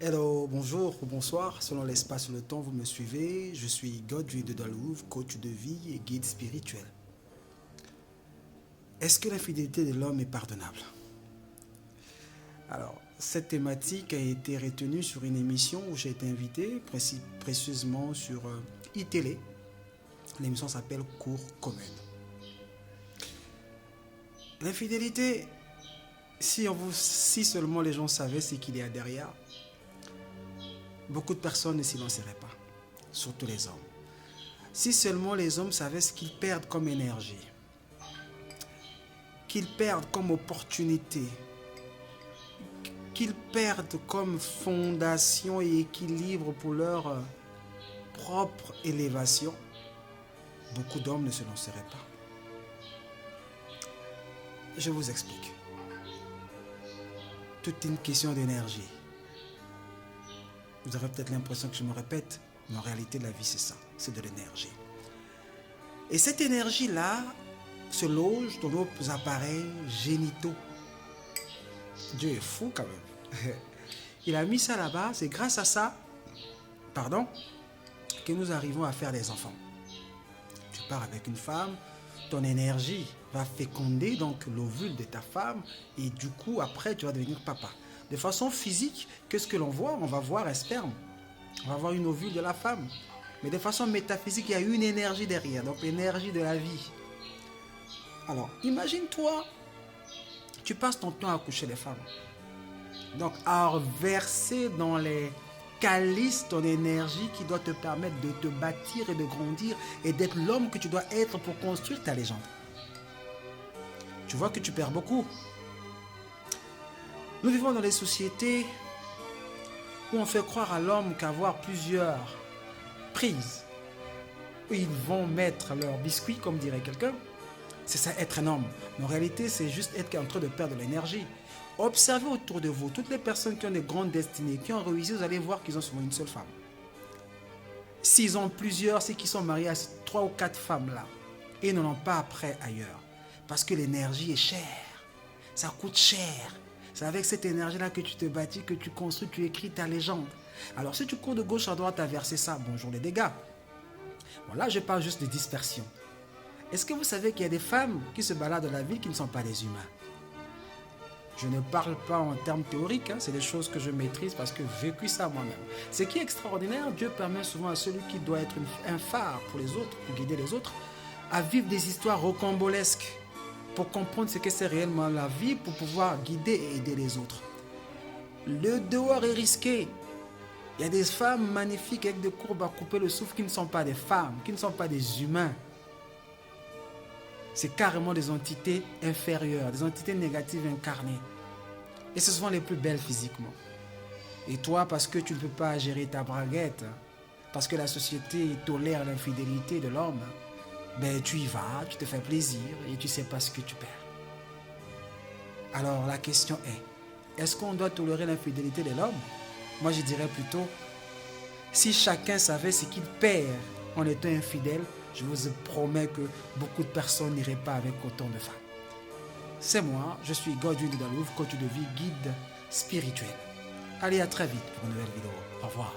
Hello, bonjour ou bonsoir, selon l'espace et le temps, vous me suivez. Je suis Godwin de Dalouve, coach de vie et guide spirituel. Est-ce que l'infidélité de l'homme est pardonnable? Alors, cette thématique a été retenue sur une émission où j'ai été invité, précisément sur iTélé. L'émission s'appelle Cours commune. L'infidélité, si seulement les gens savaient ce qu'il y a derrière, beaucoup de personnes ne s'y lanceraient pas, surtout les hommes. Si seulement les hommes savaient ce qu'ils perdent comme énergie, qu'ils perdent comme opportunité, qu'ils perdent comme fondation et équilibre pour leur propre élévation, beaucoup d'hommes ne se lanceraient pas. Je vous explique. Tout est une question d'énergie. Vous aurez peut-être l'impression que je me répète, mais en réalité, la vie, c'est ça. C'est de l'énergie. Et cette énergie-là se loge dans nos appareils génitaux. Dieu est fou quand même. Il a mis ça là-bas. C'est grâce à ça, que nous arrivons à faire des enfants. Tu pars avec une femme, ton énergie va féconder donc l'ovule de ta femme et du coup, après, tu vas devenir papa. De façon physique, qu'est-ce que l'on voit? On va voir un sperme. On va voir une ovule de la femme. Mais de façon métaphysique, il y a une énergie derrière, donc l'énergie de la vie. Alors, imagine-toi, tu passes ton temps à coucher les femmes. Donc, à verser dans les calices ton énergie qui doit te permettre de te bâtir et de grandir et d'être l'homme que tu dois être pour construire ta légende. Tu vois que tu perds beaucoup. Nous vivons dans des sociétés où on fait croire à l'homme qu'avoir plusieurs prises, où ils vont mettre leurs biscuits, comme dirait quelqu'un, c'est ça être un homme. Mais en réalité, c'est juste être en train de perdre de l'énergie. Observez autour de vous, toutes les personnes qui ont des grandes destinées, qui ont réussi, vous allez voir qu'ils ont souvent une seule femme. S'ils ont plusieurs, c'est qu'ils sont mariés à 3 ou 4 femmes là. Et ils n'en ont pas après ailleurs. Parce que l'énergie est chère. Ça coûte cher. C'est avec cette énergie-là que tu te bâtis, que tu construis, tu écris ta légende. Alors si tu cours de gauche à droite à verser ça, bonjour les dégâts. Bon là, je parle juste de dispersion. Est-ce que vous savez qu'il y a des femmes qui se baladent dans la ville qui ne sont pas des humains? Je ne parle pas en termes théoriques, c'est des choses que je maîtrise parce que j'ai vécu ça moi-même. Ce qui est extraordinaire, Dieu permet souvent à celui qui doit être un phare pour les autres, pour guider les autres, à vivre des histoires rocambolesques pour comprendre ce que c'est réellement la vie, pour pouvoir guider et aider les autres. Le dehors est risqué. Il y a des femmes magnifiques avec des courbes à couper le souffle qui ne sont pas des femmes, qui ne sont pas des humains. C'est carrément des entités inférieures, des entités négatives incarnées. Et ce sont les plus belles physiquement. Et toi, parce que tu ne peux pas gérer ta braguette, parce que la société tolère l'infidélité de l'homme, ben tu y vas, tu te fais plaisir et tu ne sais pas ce que tu perds. Alors la question est-ce qu'on doit tolérer l'infidélité de l'homme? Moi je dirais plutôt, si chacun savait ce qu'il perd en étant infidèle, je vous promets que beaucoup de personnes n'iraient pas avec autant de femmes. C'est moi, je suis Godwin de Dalouve, coach de vie, guide spirituel. Allez, à très vite pour une nouvelle vidéo. Au revoir.